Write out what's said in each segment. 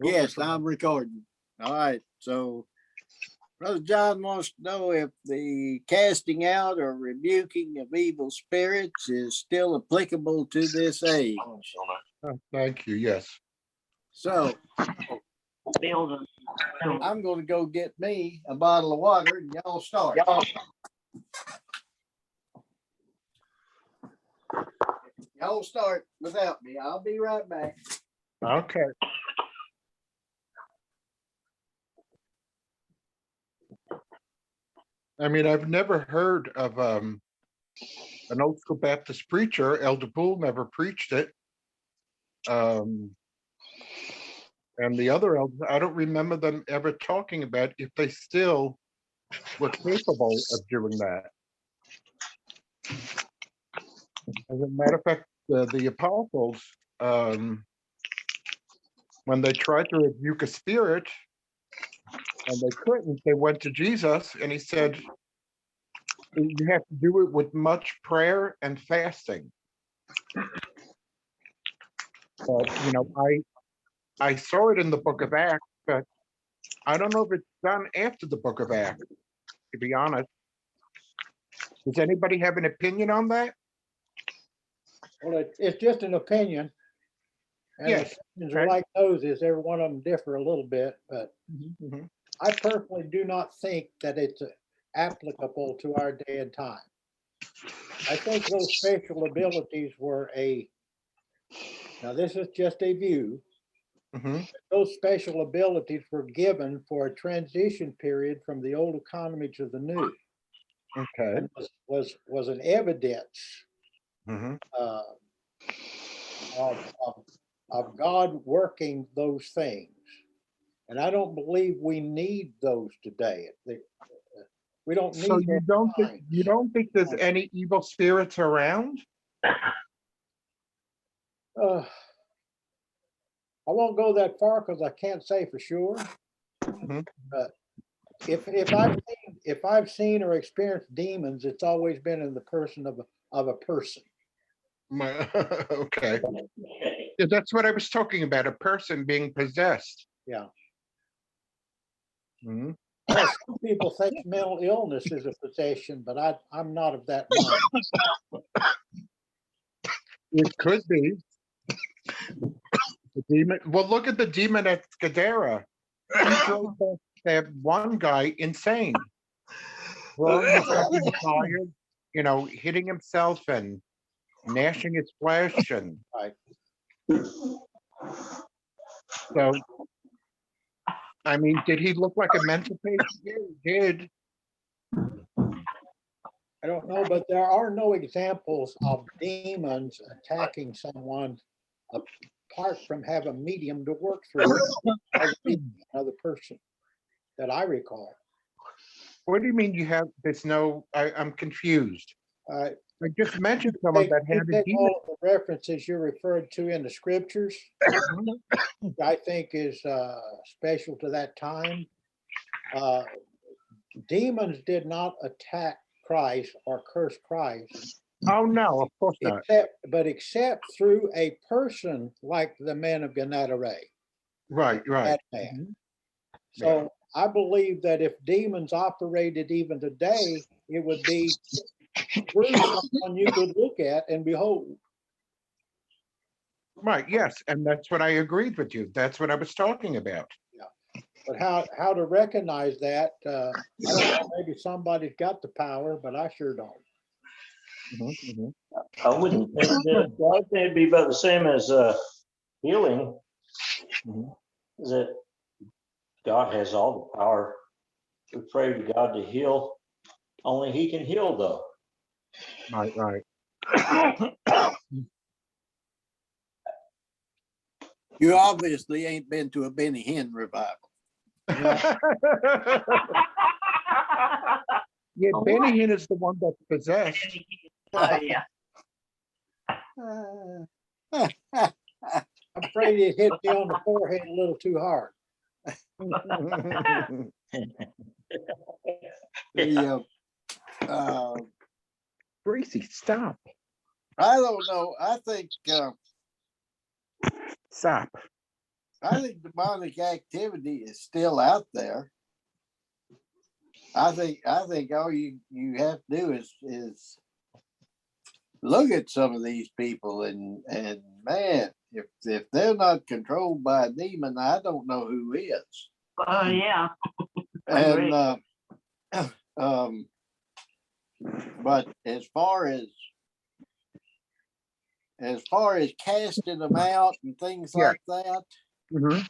Yes, I'm recording. All right. So Brother John wants to know if the casting out or rebuking of evil spirits is still applicable to this age. Thank you. Yes. So I'm going to go get me a bottle of water and y'all start. Y'all start without me. I'll be right back. Okay. I mean, I've never heard of an old school Baptist preacher. Elder Poole never preached it. And the other elders, I don't remember them ever talking about if they still were capable of doing that. As a matter of fact, the apostles, when they tried to rebuke a spirit and they couldn't, they went to Jesus and he said, you have to do it with much prayer and fasting. But, you know, I saw it in the book of Acts, but I don't know if it's done after the book of Acts, to be honest. Does anybody have an opinion on that? Well, it's just an opinion. And Yes. opinions are like noses. Every one of them differ a little bit, but Mm-hmm. I personally do not think that it's applicable to our day and time. I think those special abilities were now this is just a view, Mm-hmm. those special abilities were given for a transition period from the old economy to the new. Okay. And was an evidence Mm-hmm. of God working those things. And I don't believe we need those today. We don't need. So you don't think there's any evil spirits around? I won't go that far because I can't say for sure. Mhm. But if I've seen or experienced demons, it's always been in the person of a person. Okay. Yeah, that's what I was talking about, a person being possessed. Yeah. Mhm. Well, some people think mental illness is a possession, but I'm not of that mind. It could be. The demon. Well, look at the demon at Gadara. He drove that one guy insane. Throwing himself in the fire, you know, hitting himself and gnashing his flesh, and Right. so. I mean, did he look like a mental patient? Yeah, he did. I don't know, but there are no examples of demons attacking someone apart from have a medium to work through another person that I recall. What do you mean you have? There's no. I'm confused. I just mentioned someone that had a demon. all of the references you referred to in the scriptures, I think is special to that time. Demons did not attack Christ or curse Christ. Oh no, of course not. Except through a person like the man of Gennesaret. Right. That man. So I believe that if demons operated even today, it would be through someone you could look at and behold. Right. Yes, and that's what I agreed with you. That's what I was talking about. Yeah. But how to recognize that? I don't know. Maybe somebody's got the power, but I sure don't. I wouldn't think that. I think it'd be about the same as healing. That God has all the power. We pray to God to heal. Only He can heal, though. Right. You obviously ain't been to a Benny Hinn revival. Yeah, Benny Hinn is the one that's possessed. Yeah. I'm afraid it hit me on the forehead a little too hard. Gracie, stop. I don't know. I think Stop. I think demonic activity is still out there. I think all you have to do is look at some of these people and man, if they're not controlled by a demon, I don't know who is. Yeah. I agree. And but as far as casting them out and things Yeah. like that, Mhm.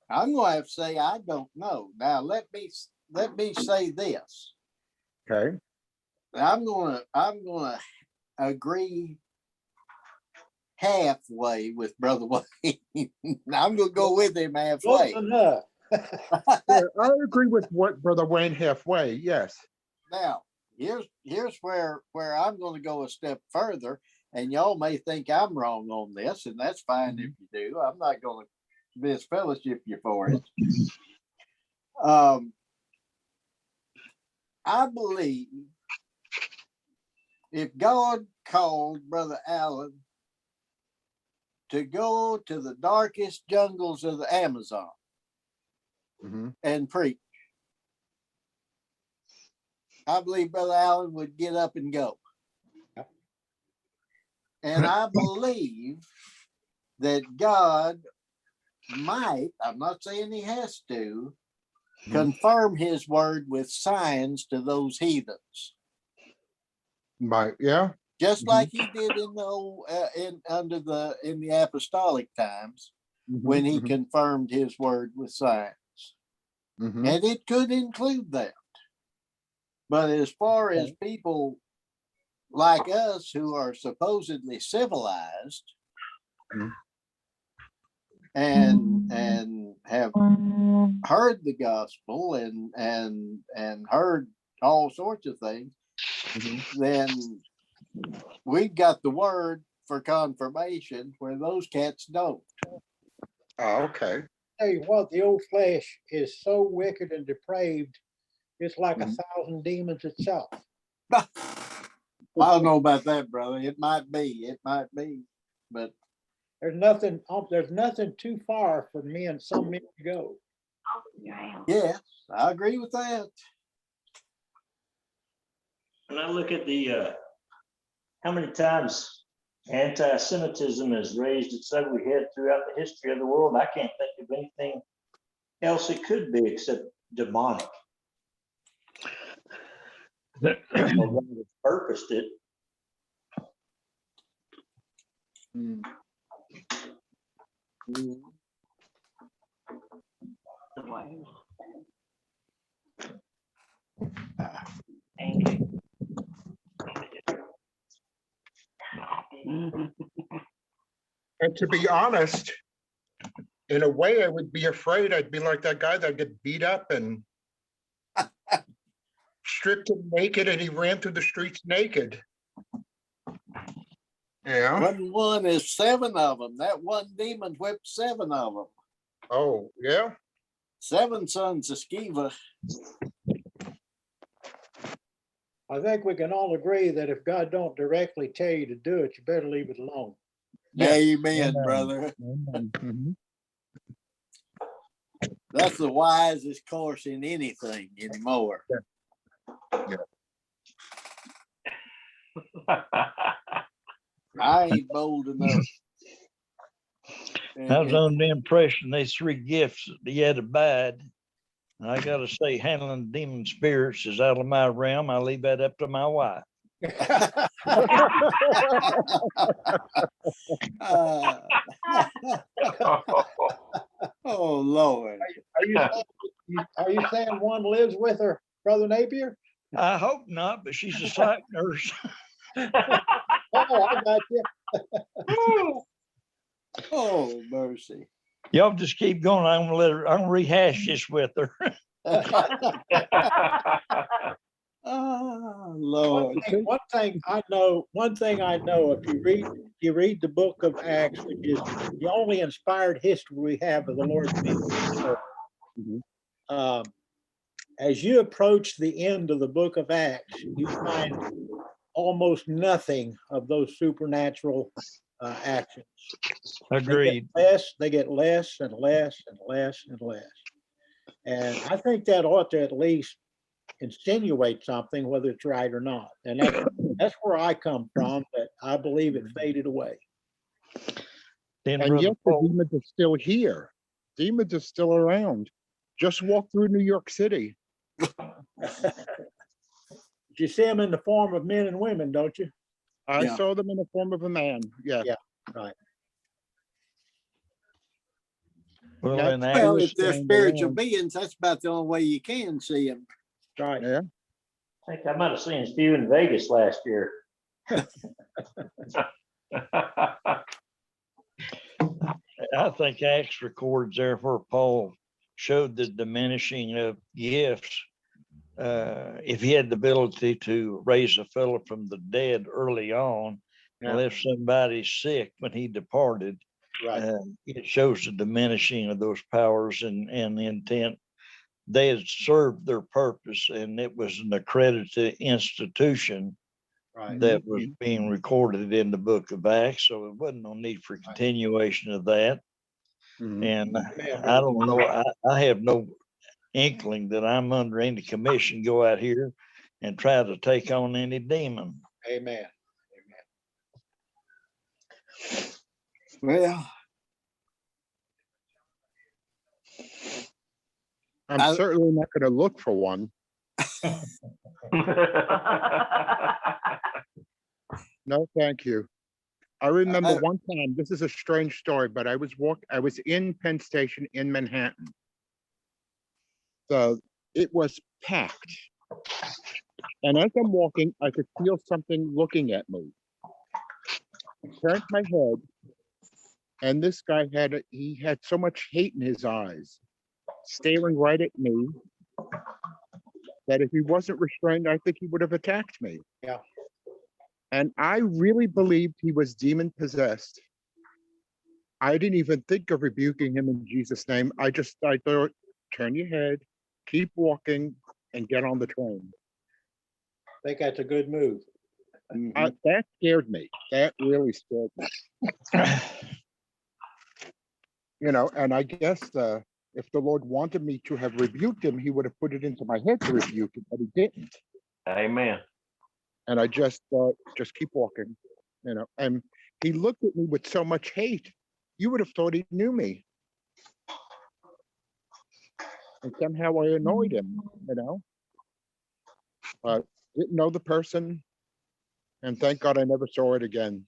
I'm going to have to say I don't know. Now let me say this. Okay. I'm gonna agree halfway with Brother Wayne. I'm gonna go with him halfway. Close enough. Yeah, I agree with what Brother Wayne halfway. Yes. Now, here's where I'm gonna go a step further, and y'all may think I'm wrong on this, and that's fine if you do. I'm not gonna misfellowship you for it. I believe if God called Brother Allen to go to the darkest jungles of the Amazon Mhm. and preach, I believe Brother Allen would get up and go. Yep. And I believe that God might, I'm not saying he has to, confirm his word with signs to those heathens. Yeah. Just Mhm. like he did in the old, in the apostolic times when he Mhm. confirmed his word with signs. Mhm. And it could include that. But as far as people like us who are supposedly civilized Mhm. and have heard the gospel and heard all sorts of things, Mhm. then we've got the word for confirmation where those cats don't. Oh, okay. Tell you what, the old flesh is so wicked and depraved, it's like Mhm. 1,000 demons itself. I don't know about that, brother. It might be, but There's nothing too far for some men to go. yes, I agree with that. When I look at the, how many times anti-Semitism has raised its ugly head throughout the history of the world, I can't think of anything else it could be except demonic. Or God has purposed it. Mm. Thank you. Mhm. And to be honest, in a way, I would be afraid. I'd be like that guy that get beat up and stripped him naked, and he ran through the streets naked. Yeah. One is 7 of them. That one demon whipped 7 of them. Oh, yeah. 7 sons of Sceva. I think we can all agree that if God don't directly tell you to do it, you better leave it alone. Yeah. Amen, Amen. brother. Mhm. That's the wisest course in anything anymore. I ain't bold enough. I was under the impression there's 3 gifts that you had to bad. And I gotta say, handling demon spirits is out of my realm. I leave that up to my wife. Oh Lord. Are you saying one lives with her, Brother Napier? I hope not, but she's a psych nurse. Oh, I got you. Oh mercy. Y'all just keep going. I'm gonna rehash this with her. Oh Lord. One thing I know, if you read the book of Acts, which is the only inspired history we have of the Lord Jesus, as you approach the end of the book of Acts, you find almost nothing of those supernatural actions. They get Agreed. less, they get less and less and less and less. And I think that ought to at least insinuate something, whether it's right or not. And that's where I come from, that I believe it faded away. Then And Brother yet the Paul, demons are still here. Demons are still around. Just walk through New York City. You see them in the form of men and women, don't you? I Yeah. saw them in the form of a man. Yeah. Yeah. Right. well, That's in Well, Acts, if they're stand spiritual alone. beings, that's about the only way you can see them. Right. Yeah. I think I might have seen a few in Vegas last year. I think Acts records there where Paul showed the diminishing of gifts. If he had the ability to raise a fellow from the dead early on, Yeah. and left somebody sick when he departed, Right. it shows the diminishing of those powers and the intent. They had served their purpose, and it was an accredited institution Right. that was being recorded in the book of Acts, so it wasn't no need for continuation of that. Mhm. And Amen, I brother. don't know, I have no inkling that I'm under any commission, go out here and try to take on any demon. Amen. Well, I'm I- certainly not going to look for one. No, thank you. I remember I- one time, this is a strange story, but I was in Penn Station in Manhattan. So it was packed. And as I'm walking, I could feel something looking at me. I turned my head, and this guy he had so much hate in his eyes, staring right at me, that if he wasn't restrained, I think he would have attacked me. Yeah. And I really believed he was demon possessed. I didn't even think of rebuking him in Jesus' name. I thought, turn your head, keep walking, and get on the train. I think that's a good move. That scared me. That really scared me. And I guess if the Lord wanted me to have rebuked him, he would have put it into my head to rebuke him, but he didn't. Amen. And I just thought, just keep walking, and he looked at me with so much hate. You would have thought he knew me. And somehow I annoyed him, but didn't know the person. And thank God I never saw it again.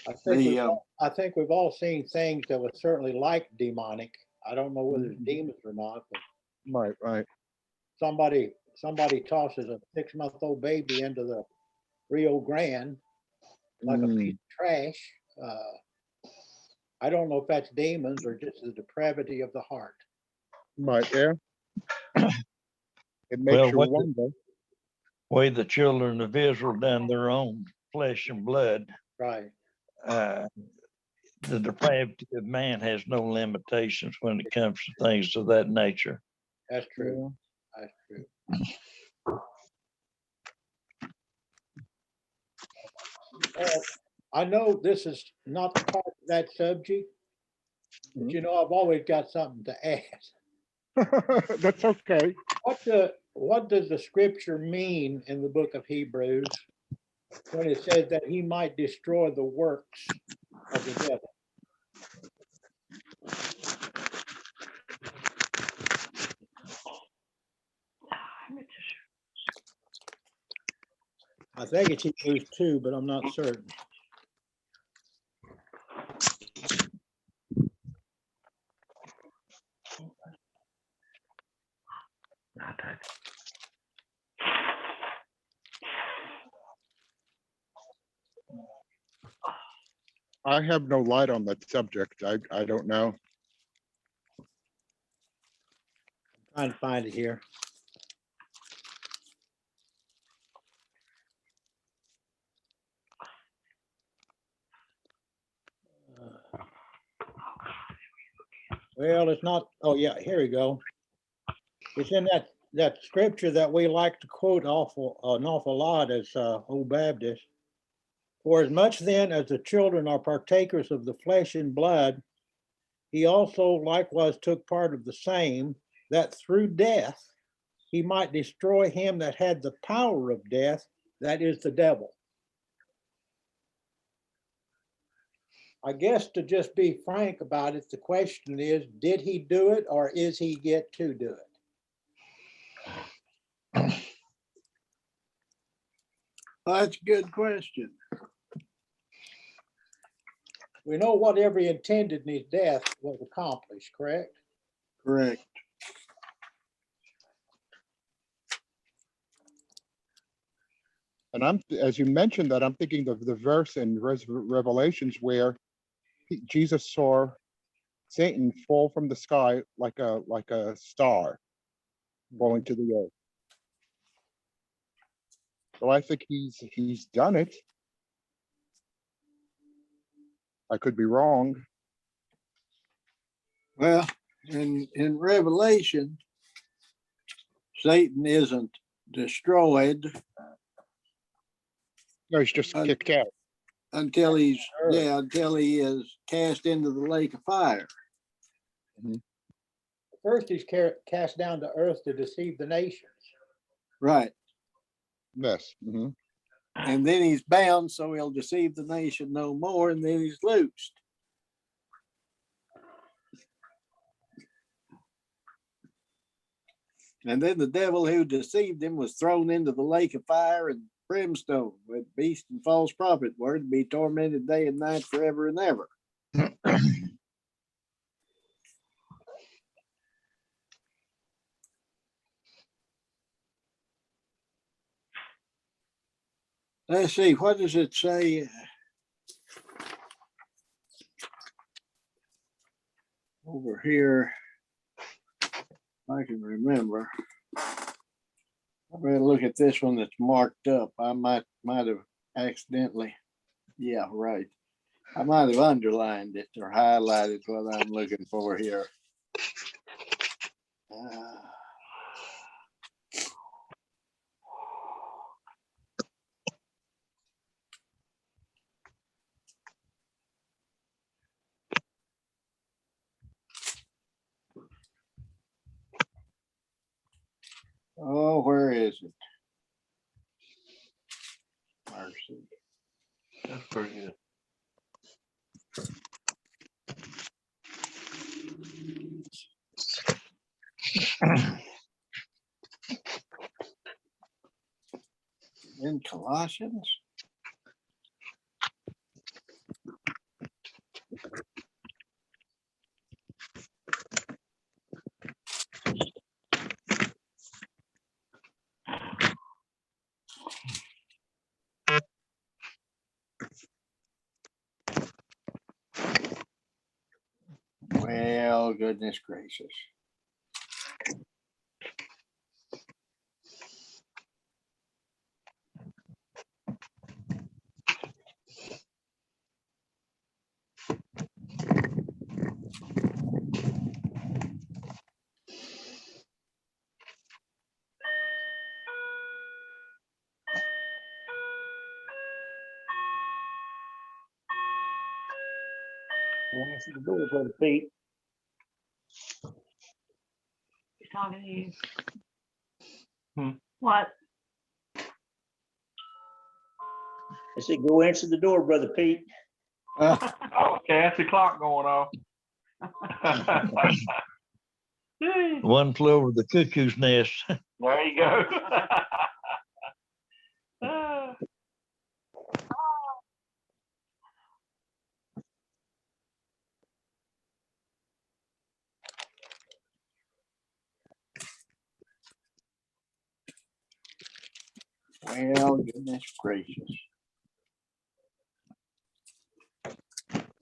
I think we've all seen things that were certainly like demonic. I don't know whether it's demons or not, but Right. somebody tosses a 6-month-old baby into the Rio Grande like a piece of trash. I don't know if that's demons or just the depravity of the heart. Right, yeah. It makes Well, you what the- wonder. Way the children of Israel done their own flesh and blood. Right. The depravity of man has no limitations when it comes to things of that nature. That's true. That's true. Well, I know this is not part of that subject, but I've always got something to add. That's okay. What does the scripture mean in the book of Hebrews when it says that he might destroy the works of the devil? I think it's Hebrews 2, but I'm not certain. I have no light on that subject. I don't know. Trying to find it here. Well, it's not. Oh yeah, here we go. It's in that scripture that we like to quote an awful lot as Old Baptists. For as much then as the children are partakers of the flesh and blood, he also likewise took part of the same, that through death he might destroy him that had the power of death, that is the devil. I guess to just be frank about it, the question is, did he do it or is he yet to do it? Well, that's a good question. We know whatever he intended in his death was accomplished, correct? Correct. And as you mentioned that, I'm thinking of the verse in Revelations where Jesus saw Satan fall from the sky like a star falling to the earth. So I think he's done it. I could be wrong. Well, in Revelation, Satan isn't destroyed No, he's just Uh, kicked out. until he is cast into the lake of fire. First, he's cast down to earth to deceive the nations. Right. Yes. Mhm. And then he's bound, so he'll deceive the nation no more, and then he's loosed. And then the devil who deceived him was thrown into the lake of fire and brimstone with beast and false prophet, were to be tormented day and night forever and ever. Let's see, what does it say? Over here, I can remember. I better look at this one that's marked up. I might have accidentally. Yeah, right. I might have underlined it or highlighted what I'm looking for here. Oh, where is it? Mercy. That's pretty good. In Colossians? Well, goodness gracious. Answer the door, Brother Pete. He's talking to you. Hmm. What? I said, go answer the door, Brother Pete. Oh, okay, that's the clock going off. One flew over the cuckoo's nest. There you go. Well, goodness gracious.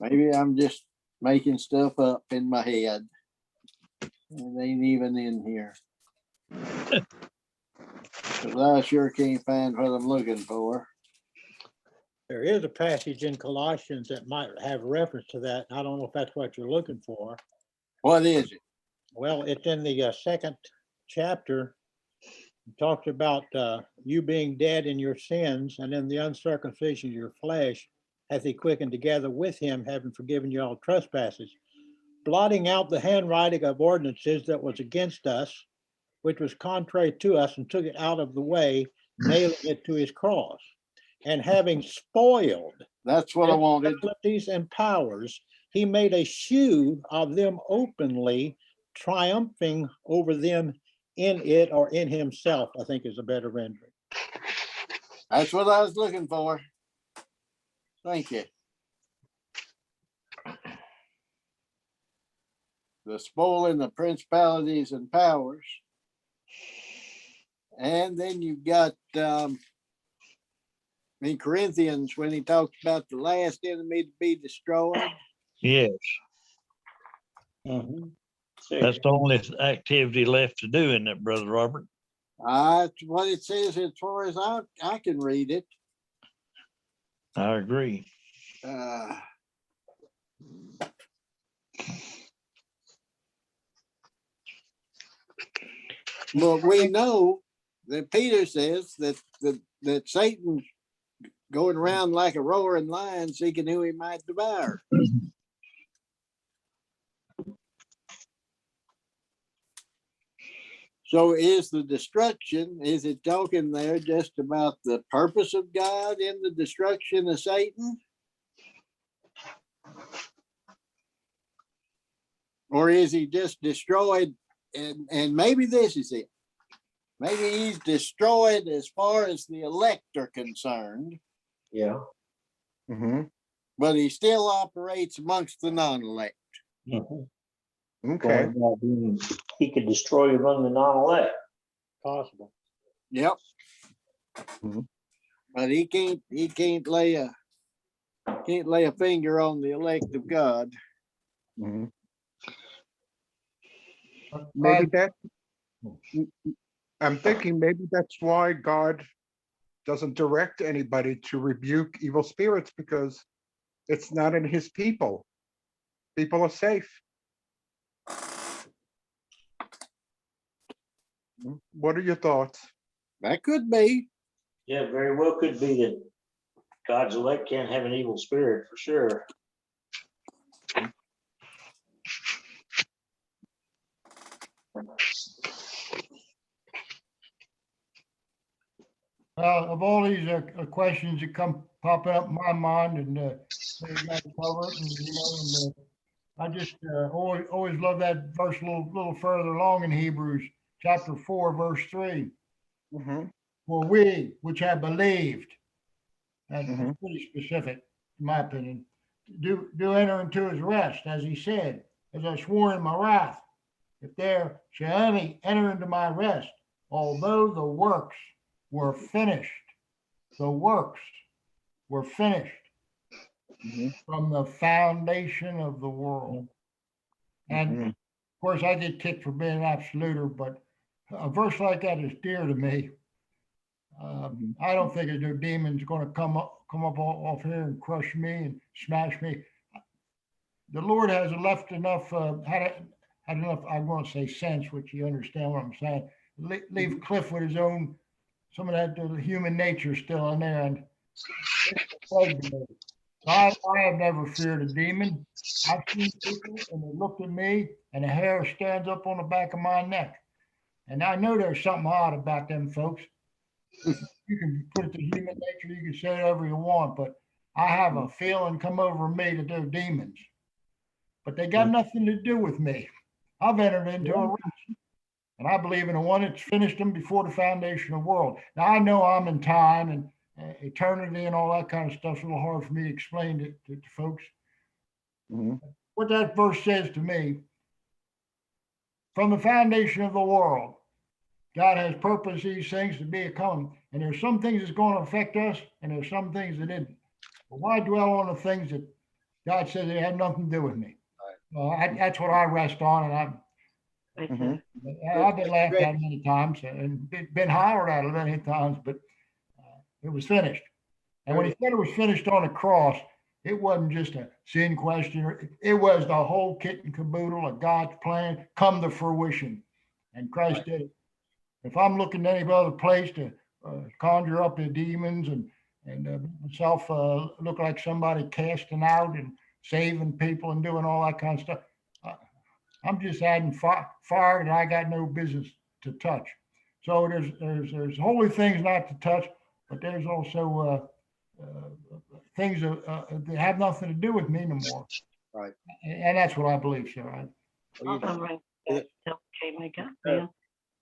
Maybe I'm just making stuff up in my head. It ain't even in here. 'Cause I sure can't find what I'm looking for. There is a passage in Colossians that might have reference to that. I don't know if that's what you're looking for. What is it? Well, it's in the second chapter, It talks about you being dead in your sins, and in the uncircumcision of your flesh hath he quickened together with him, having forgiven you all trespasses, blotting out the handwriting of ordinances that was against us, which was contrary to us, and took it out of the way, nailing it to his cross. And having spoiled That's what I wanted. principalities and powers, he made a shoe of them openly, triumphing over them in it, or in himself, I think is a better rendering. That's what I was looking for. Thank you. The spoiling the principalities and powers. And then you've got, in Corinthians, when he talks about the last enemy to be destroyed. Yes, Mhm. that's the only activity left to do, isn't it, Brother Robert? That's what it says as far as I can read it. I agree. But we know that Peter says that Satan's going around like a roaring lion seeking who he might devour. So is the destruction, is it talking there just about the purpose of God in the destruction of Satan? Or is he just destroyed? And maybe this is it. Maybe he's destroyed as far as the elect are concerned, Yeah. Mhm. but he still operates amongst the non-elect. Mhm. Okay. Going about being- He could destroy among the non-elect. Possible. Yep. Mhm. But he can't lay a finger on the elect of God. Mhm. Maybe that, I'm thinking maybe that's why God doesn't direct anybody to rebuke evil spirits, because it's not in his people. People are safe. What are your thoughts? That could be. Yeah, very well could be that God's elect can't have an evil spirit for sure. Of all these questions that come popping up in my mind, and you guys cover it, and and I just always love that verse a little further along in Hebrews chapter 4, verse 3. Mhm. For we which have believed, that's Mhm. pretty specific, in my opinion, do enter into his rest, as he said, as I swore in my wrath, if there shall any enter into my rest, although the works were finished. The works were finished Mhm. from the foundation of the world. And Mhm. of course, I get kicked for being an absoluter, but a verse like that is dear to me. I don't think there's no demons going to come up off here and crush me and smash me. The Lord has left enough, had enough, I won't say sense, which you understand what I'm saying. Leave Cliff with his own, some of that human nature still in there, and I have never feared a demon. I've seen people and they looked at me and the hair stands up on the back of my neck. And I know there's something odd about them folks. You can put it to human nature, you can say whatever you want, but I have a feeling come over me that they're demons. But they got nothing to do with me. I've entered into a rest. And I believe in the one that's finished them before the foundation of the world. Now I know I'm in time and eternity and all that kind of stuff. It's a little hard for me to explain to folks. Mhm. What that verse says to me, from the foundation of the world, God has purposed these things to be a come. And there's some things that's going to affect us, and there's some things that didn't. But why dwell on the things that God says they had nothing to do with me? That's what I rest on, and Mhm. I've been laughed at many times and been hollered at many times, but it was finished. And when he said it was finished on the cross, it wasn't just a sin question. It was the whole kit and caboodle of God's plan come to fruition. And Christ did it. if I'm looking any other place to conjure up the demons and myself look like somebody casting out and saving people and doing all that kind of stuff, I'm just adding fire that I got no business to touch. So there's holy things not to touch, but there's also things that have nothing to do with me no more. Right. And that's what I believe, sir. Well, you- Also bring that till can't make up, man.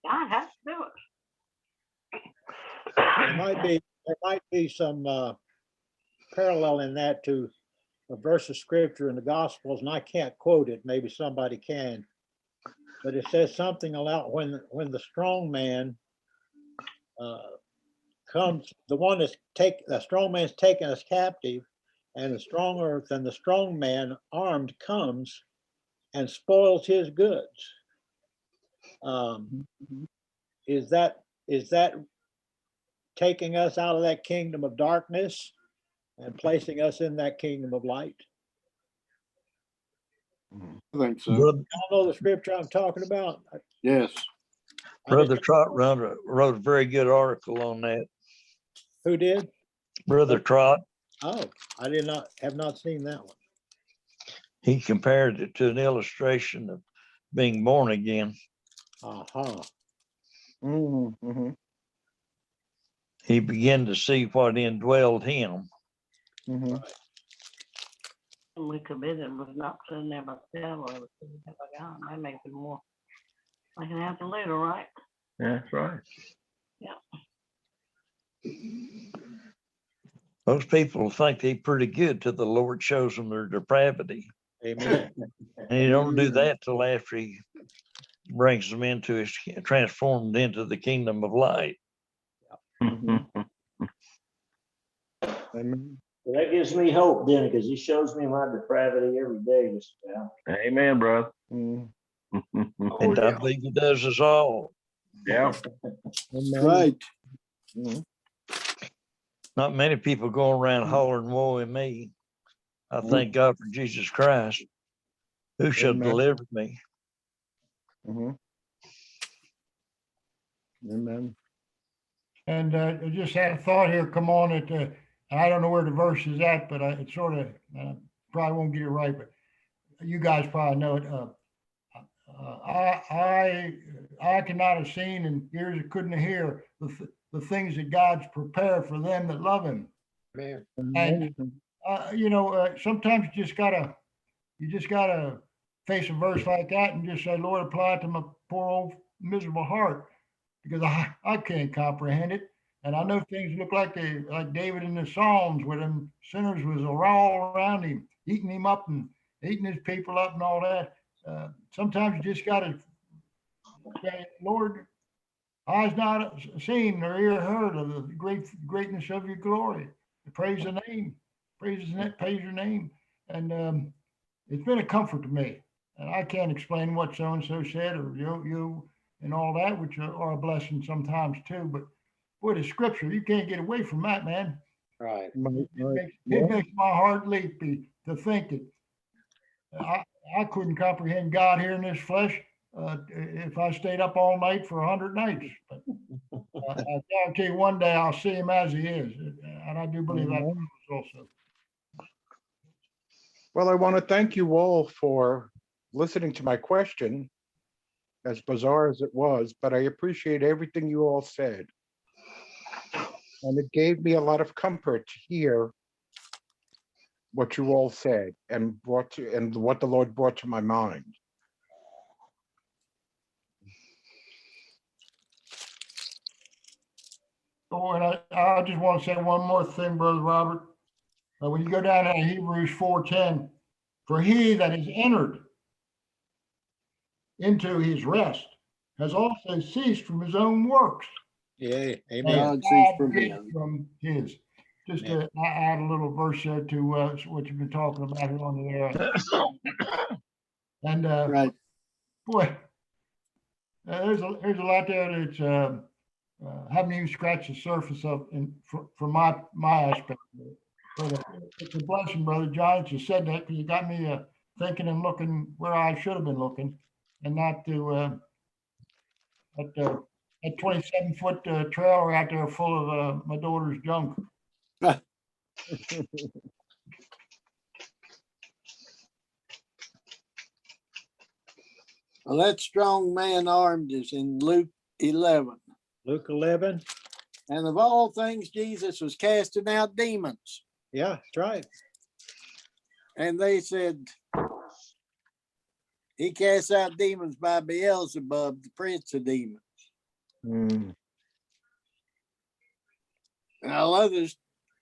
God has to do it. There might be some parallel in that to a verse of scripture in the Gospels, and I can't quote it, maybe somebody can. But it says something about when the strong man comes, the strong man's taken us captive, and the stronger than the strong man armed comes and spoils his goods. Is that taking us out of that kingdom of darkness and placing us in that kingdom of light? I think so. Brother, Y'all know the scripture I'm talking about? Yes. Brother Trot wrote a very good article on that. Who did? Brother Trot, Oh, I have not seen that one. he compared it to an illustration of being born again. Uh-huh. Mm-hmm. He began to see what indwelled him. Mm-hmm. And we committed was not sitting there by devil, it was sitting there by God. That makes it more like an happen later, right? That's right. Most people think they're pretty good till the Lord shows them their depravity. Amen. And he don't do that till after he brings them into his, transformed into the kingdom of light. Amen. Well, that gives me hope then, because he shows me my depravity every day, just about. Amen, brother. Mm. And I believe he does us all. Yeah. Amen. Right. Mhm. Not many people go around hollering, woe in me. I thank God for Jesus Christ, who shall Amen. deliver me. Mhm. Amen. And I just had a thought here come on it. I don't know where the verse is at, but it sort of probably won't get it right, but you guys probably know it. I cannot have seen and ears that couldn't hear the things that God's prepared for them that love Him. Man. And sometimes you just gotta face a verse like that and just say, Lord, apply it to my poor old miserable heart, because I can't comprehend it. And I know things look like David in the Psalms, where them sinners was all around him, eating him up and eating his people up and all that. Sometimes you just gotta say, Lord, eyes not seen nor ear heard of the greatness of your glory. Praise the name, praise your name. And it's been a comfort to me. And I can't explain what so-and-so said or you and all that, which are a blessing sometimes too. But boy, the scripture, you can't get away from that, man. Right. It makes my heart leap to think that I couldn't comprehend God here in this flesh if I stayed up all night for 100 nights. But I guarantee one day I'll see him as he is. And I do believe that also. Well, I want to thank you all for listening to my question, as bizarre as it was, but I appreciate everything you all said. And it gave me a lot of comfort to hear what you all said and what the Lord brought to my mind. Oh, and I just want to say one more thing, Brother Robert. When you go down to Hebrews 4:10, for he that is entered into his rest has also ceased from his own works. Yeah. And Amen. God ceased from God him. from his. Just Yeah. to add a little verse there to what you've been talking about here on the air. And Right. boy, there's a lot there that's haven't even scratched the surface of from my aspect of it. But it's a blessing, Brother John, that you said that, because you got me thinking and looking where I should have been looking, and not to that 27-foot trailer out there full of my daughter's junk. Well, that strong man armed is in Luke 11. Luke 11. And of all things, Jesus was casting out demons. Yeah, that's right. And they said, he casts out demons by Beelzebub, the prince of demons. Mm. And all others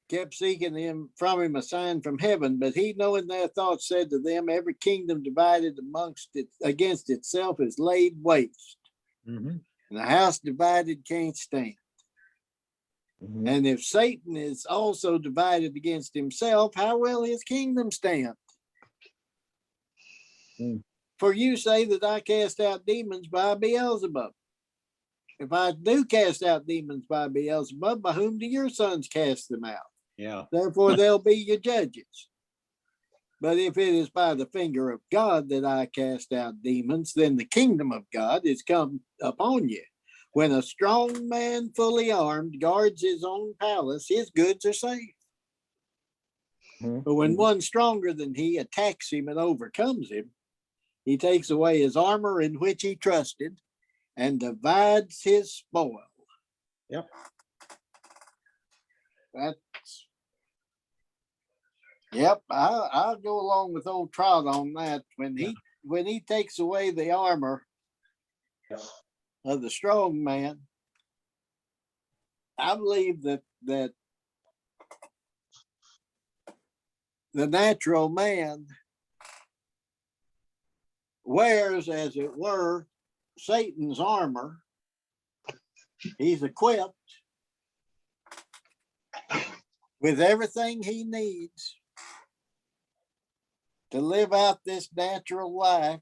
kept seeking him from him a sign from heaven, but he, knowing their thoughts, said to them, every kingdom divided amongst it against itself is laid waste, Mhm. and a house divided can't stand. Mhm. And if Satan is also divided against himself, how will his kingdom stand? Mm. For you say that I cast out demons by Beelzebub. If I do cast out demons by Beelzebub, by whom do your sons cast them out? Yeah. Therefore, they'll be your judges. But if it is by the finger of God that I cast out demons, then the kingdom of God is come upon you. When a strong man fully armed guards his own palace, his goods are safe. Mhm. But when one stronger than he attacks him and overcomes him, he takes away his armor in which he trusted and divides his spoil. Yep. That's, yep, I'll go along with old Trot on that. When he takes away the armor of the strong man, I believe that the natural man wears, as it were, Satan's armor. He's equipped with everything he needs to live out this natural life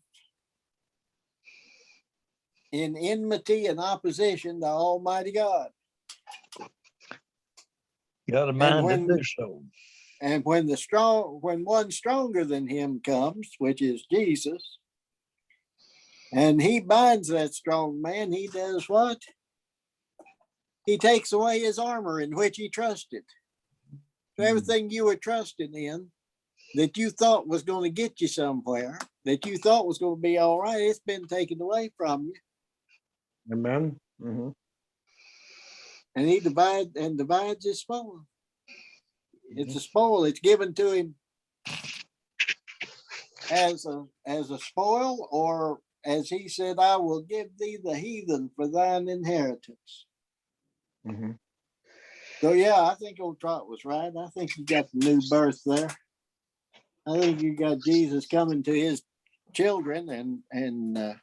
in enmity and opposition to Almighty God. Got a mind to when- do so. And when one stronger than him comes, which is Jesus, and he binds that strong man, he does what? He takes away his armor in which he trusted. So everything you were trusting in that you thought was going to get you somewhere, that you thought was going to be all right, it's been taken away from you. Amen. Mhm. And he divides his spoil. It's a spoil. It's given to him as a spoil, or as he said, I will give thee the heathen for thine inheritance. Mhm. So yeah, I think old Trot was right. I think you got the new birth there. I think you got Jesus coming to his children and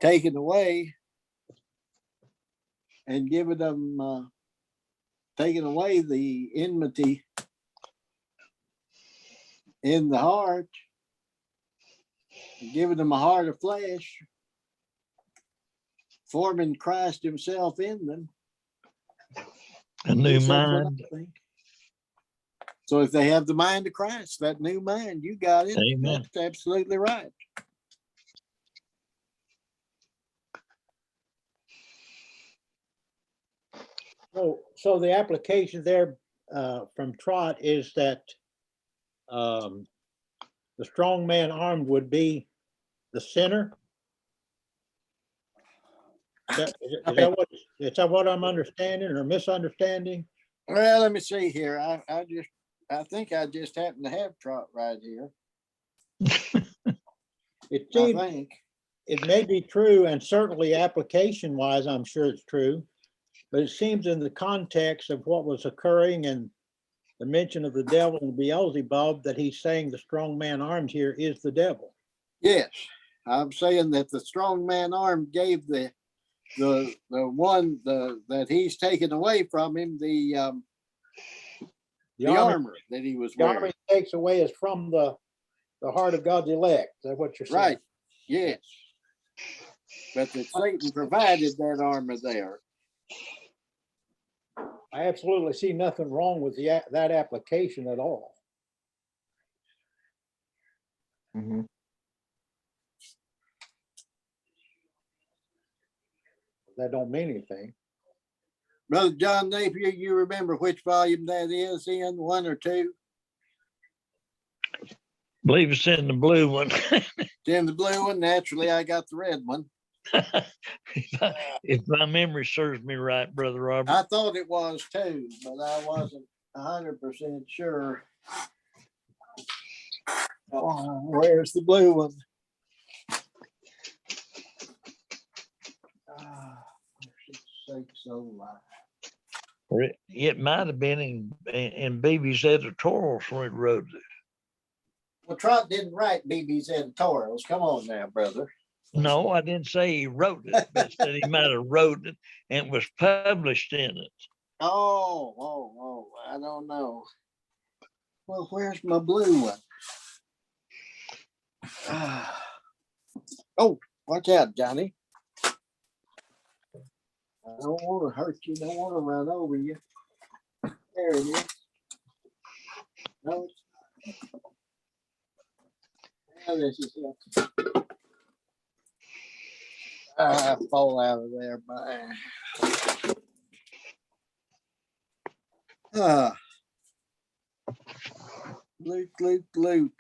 taking away and giving them taking away the enmity in the heart, giving them a heart of flesh, forming Christ himself in them. A new That's what I mind. think. So if they have the mind of Christ, that new mind, you got it. Amen. That's absolutely right. So the application there from Trot is that the strong man armed would be the sinner. Is that what I'm understanding or misunderstanding? Well, let me see here. I think I just happen to have Trot right here. It I seems think. it may be true, and certainly application wise, I'm sure it's true. But it seems in the context of what was occurring and the mention of the devil and Beelzebub that he's saying the strong man armed here is the devil. Yes, I'm saying that the strong man arm gave the one that he's taken away from him the armor that he was The armor wearing. he takes away is from the heart of God's elect. Is that what you're saying? Right. Yes. But that Satan provided that armor there. I absolutely see nothing wrong with that application at all. Mhm. That don't mean anything. Brother John Napier, you remember which volume that is in, 1 or 2? Believe it's in the blue one. It's in the blue one. Naturally, I got the red one. If my memory serves me right, Brother Robert. I thought it was too, but I wasn't 100% sure. Oh, where's the blue one? Ah, for sakes alive. Or it might have been in Beebe's editorials when it wrote it. Well, Trot didn't write BB's editorials. Come on now, brother. No, I didn't say he wrote it, but I said he might have wrote it and was published in it. Oh, I don't know. Well, where's my blue one? Ah. Oh, watch out, Johnny. I don't want to hurt you. Don't want to run over you. There it is. No. Now this is it. I fall out of there, but Luke.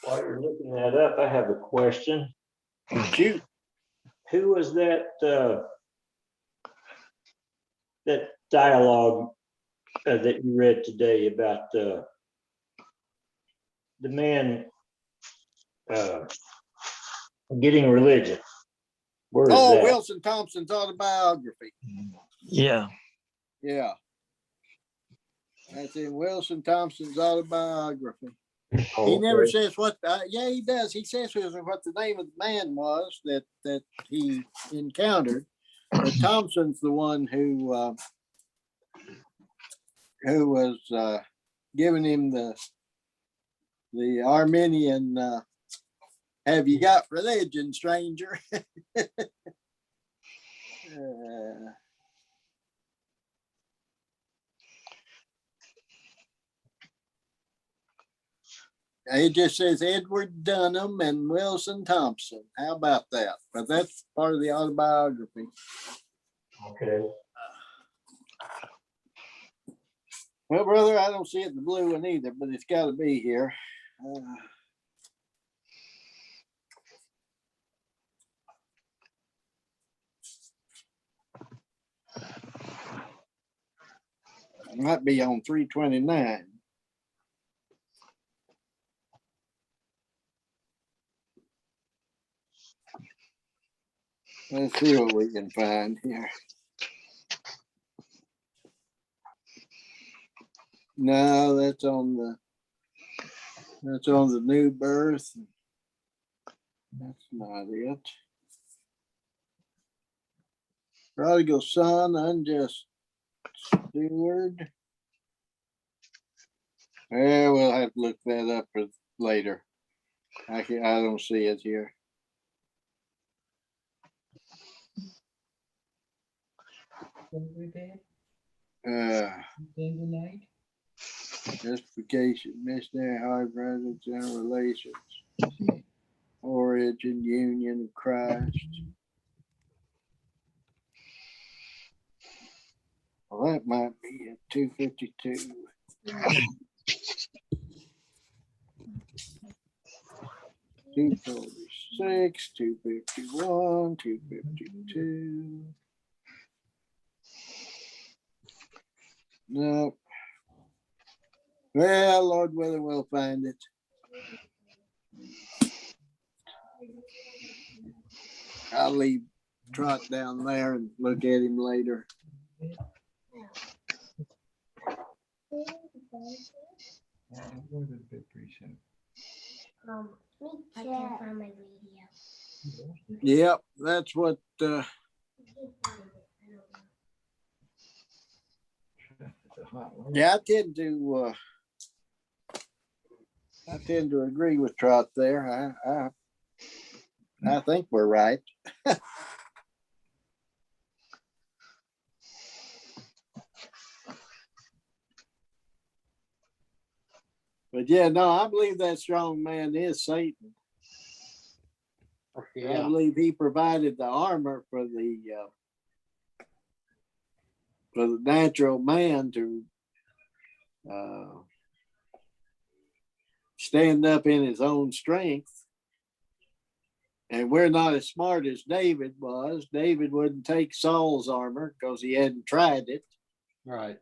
While you're looking that up, I have a question. Shoot. Who was that dialogue that you read today about the man getting religion? Where is Oh, that? Wilson Thompson's autobiography. Yeah. Yeah. That's in Wilson Thompson's autobiography. He never Okay. says what, yeah, he does. He says what the name of the man was that he encountered. But Thompson's the one who was giving him the Arminian, have you got religion, stranger? It just says Edward Dunham and Wilson Thompson. How about that? But that's part of the autobiography. Okay. Well, brother, I don't see it in the blue one either, but it's got to be here. It might be on 329. Let's see what we can find here. No, that's on the new birth. That's not it. Prodigal son, unjust steward. Yeah, we'll have to look that up for later. I don't see it here. Justification, missionary, hard presence, and relations. Origin, union of Christ. Well, that might be at 252. 246, 251, 252. No. Well, Lord willing, we'll find it. I'll leave Trot down there and look at him later. I can't find my radio. Yep, that's what yeah, I tend to agree with Trot there. I think we're right. But yeah, no, I believe that strong man is Satan. I Yeah, believe he provided the armor for the natural man to stand up in his own strength. And we're not as smart as David was. David wouldn't take Saul's armor because he hadn't tried it, right.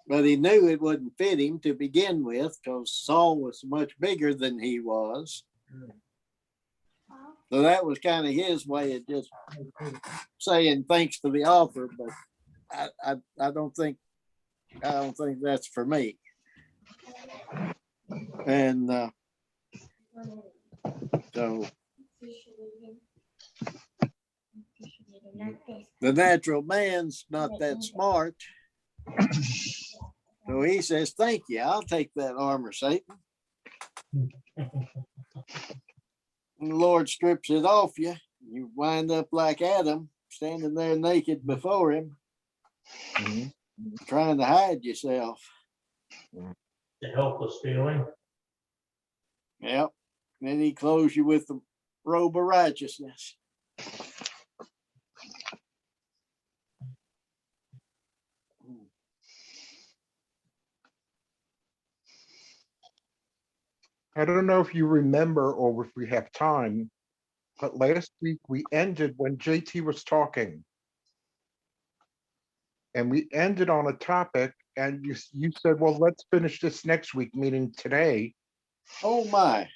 but he knew it wouldn't fit him to begin with because Saul was much bigger than he was. So that was kind of his way of just saying thanks for the offer, but I don't think that's for me. And so the natural man's not that smart. So he says, thank you. I'll take that armor, Satan. And the Lord strips it off you. You wind up like Adam, standing there naked before him, Mhm. trying to hide yourself. The helpless feeling. Yep. Then he clothes you with the robe of righteousness. I don't know if you remember or if we have time, but last week we ended when JT was talking. And we ended on a topic, and you said, well, let's finish this next week, meaning today. Oh my.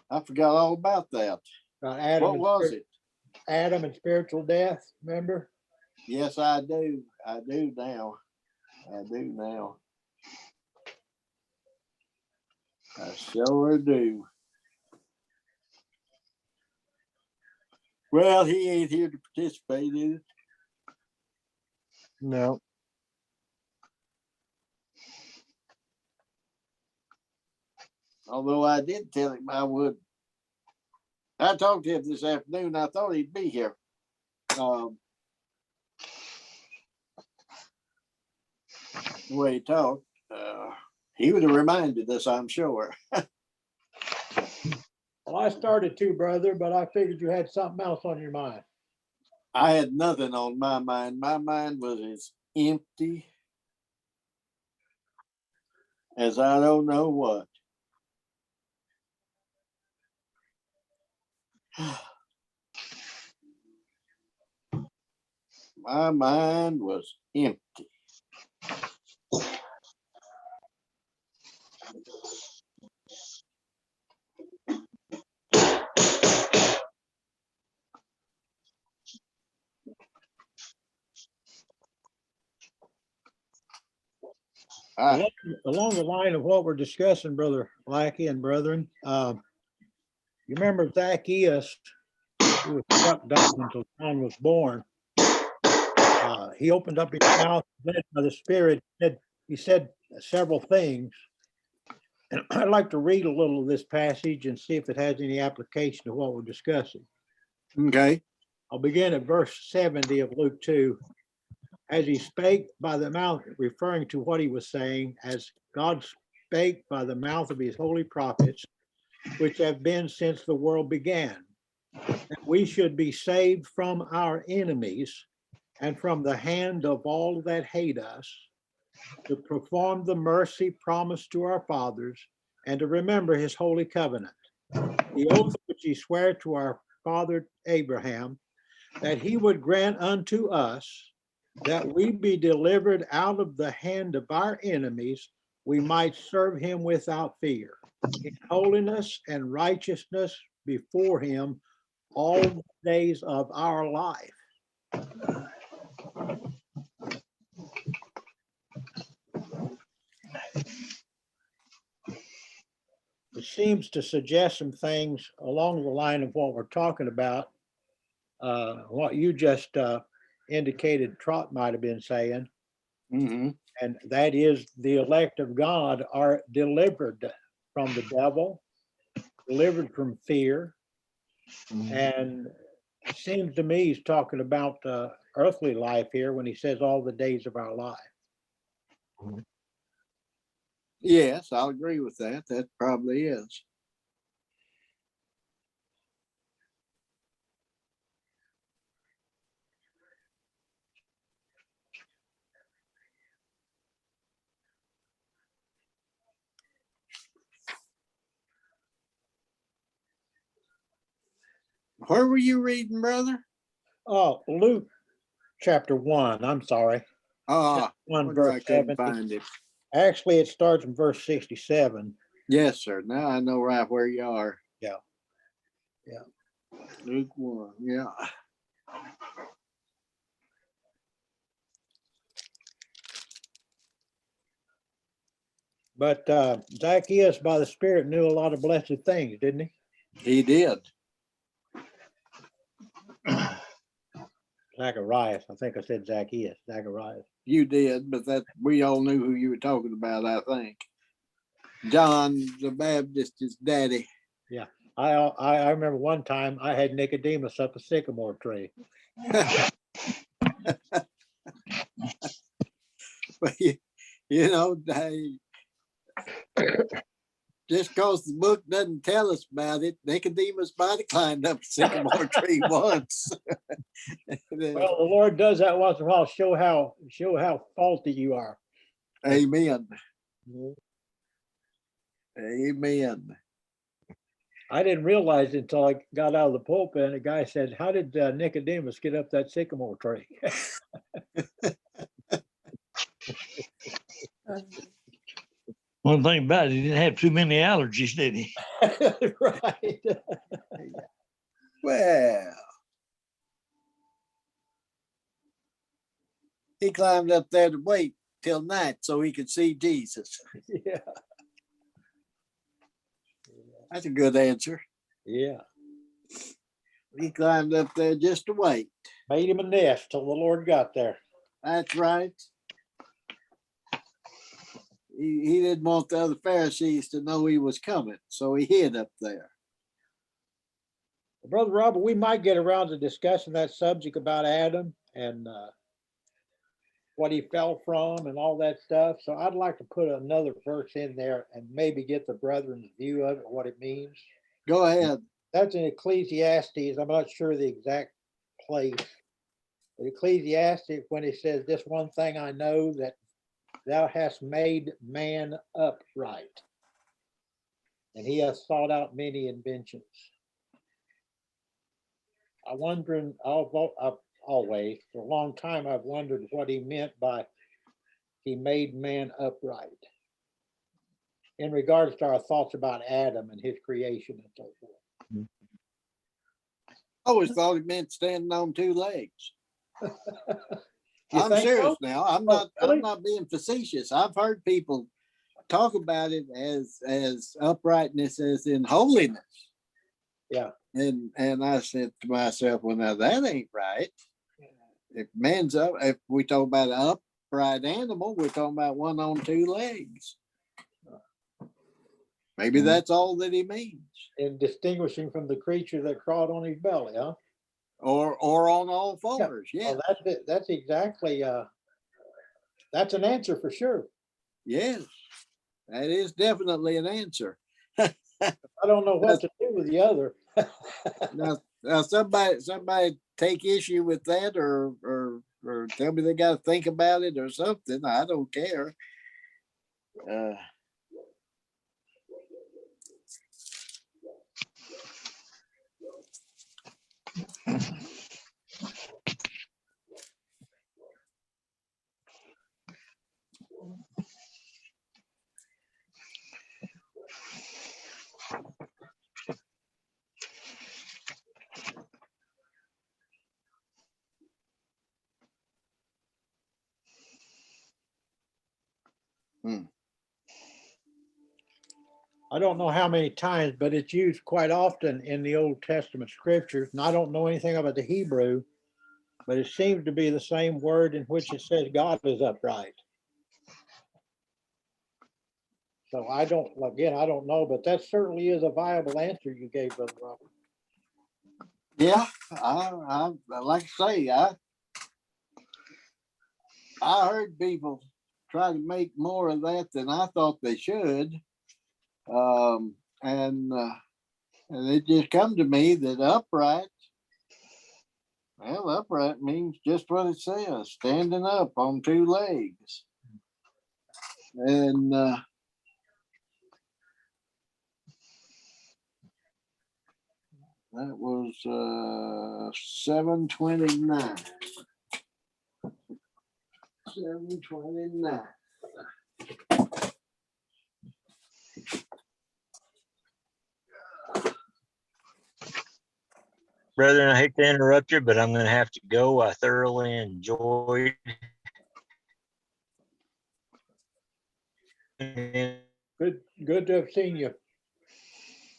I forgot all about that. Adam What and was spir- it? Adam and spiritual death, remember? Yes, I do. I do now. I sure do. Well, he ain't here to participate in it. No. Although I did tell him I would. I talked to him this afternoon. I thought he'd be here. The way he talked, he would have reminded us, I'm sure. Well, I started to, brother, but I figured you had something else on your mind. I had nothing on my mind. My mind was as empty as I don't know what. My mind was empty. Along along the line of what we're discussing, Brother Lackey and brethren, you remember Zacchaeus, who was struck dumb until John was born. He opened up his mouth, led by the Spirit. He said several things. And I'd like to read a little of this passage and see if it has any application to what we're discussing. Okay. I'll begin at verse 70 of Luke 2. As he spake by the mouth, referring to what he was saying, as God spake by the mouth of his holy prophets, which have been since the world began, that we should be saved from our enemies and from the hand of all that hate us, to perform the mercy promised to our fathers, and to remember his holy covenant, the oath which he sware to our father Abraham, that he would grant unto us that we be delivered out of the hand of our enemies, we might serve him without fear, in holiness and righteousness before him all the days of our life. It seems to suggest some things along the line of what we're talking about, what you just indicated Trot might have been saying, Mm-hmm. and that is the elect of God are delivered from the devil, delivered from fear. And it seems to me he's talking about earthly life here when he says all the days of our life. Yes, I'll agree with that. That probably is. Where were you reading, brother? Oh, Luke chapter 1, I'm sorry. Ah, 1 wonder I verse couldn't 70. find it. Actually, it starts in verse 67. Yes, sir. Now I know right where you are. Yeah. Yeah. Luke 1, yeah. But Zacchaeus, by the Spirit, knew a lot of blessed things, didn't he? He did. Zacharias. I think I said Zacchaeus. Zacharias. You did, but that we all knew who you were talking about, I think. John the Baptist is daddy. I remember one time I had Nicodemus up a sycamore tree. But you know, just because the book doesn't tell us about it, Nicodemus might have climbed up a sycamore tree once. Well, the Lord does that once in a while, show how faulty you are. Amen. Amen. I didn't realize it until I got out of the pulpit and the guy said, "How did Nicodemus get up that sycamore tree?" One thing about it, he didn't have too many allergies, did he? Right. Well, he climbed up there to wait till night so he could see Jesus. Yeah. That's a good answer. Yeah. He climbed up there just to wait. Made him a nest till the Lord got there. That's right. He didn't want the other Pharisees to know he was coming, so he hid up there. Brother Robert, we might get around to discussing that subject about Adam and what he fell from and all that stuff. So I'd like to put another verse in there and maybe get the brethren's view of it, what it means. Go ahead. That's in Ecclesiastes. I'm not sure the exact place. But Ecclesiastes, when it says, "This one thing I know, that thou hast made man upright, and he has sought out many inventions." I'm wondering, I've always, for a long time, I've wondered what he meant by he made man upright in regards to our thoughts about Adam and his creation and so forth. I always thought he meant standing on two legs. You I'm think serious so? now. I'm Oh, really? not being facetious. I've heard people talk about it as uprightness as in holiness. Yeah. And I said to myself, well, now that ain't right. If man's up, if we talk about an upright animal, we're talking about one on two legs. Maybe that's all that he means. In distinguishing from the creature that crawled on his belly, huh? Or on all fours. Yeah. Well, that's it. That's exactly, that's an answer for sure. Yes. That is definitely an answer. I don't know what to do with the other. Now somebody take issue with that or tell me they got to think about it or something. I don't care. I don't know how many times, but it's used quite often in the Old Testament scriptures. And I don't know anything about the Hebrew, but it seems to be the same word in which it says God is upright. So I don't know, but that certainly is a viable answer you gave, Brother Robert. Yeah, I like to say, I heard people try to make more of that than I thought they should. And it just come to me that upright means just what it says, standing up on two legs. And That was 7:29. 7:29. Brethren, I hate to interrupt you, but I'm going to have to go. I thoroughly enjoyed. Good to have seen you.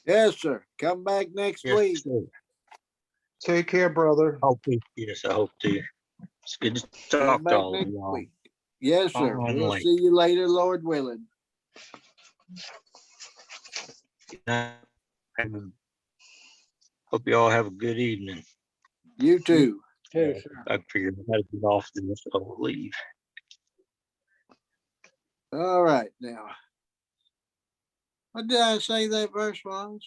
Yes, sir. Come back next Yes, week. sir. Take care, brother. Yes, I hope to. It's good to Come talk to back all of next y'all. week. Yes, sir. All right. We'll see you later, Lord willing. Hope you all have a good evening. You too. Too, sir. I figured out how to get off this, so I'll leave. All right, now. What did I say that verse was?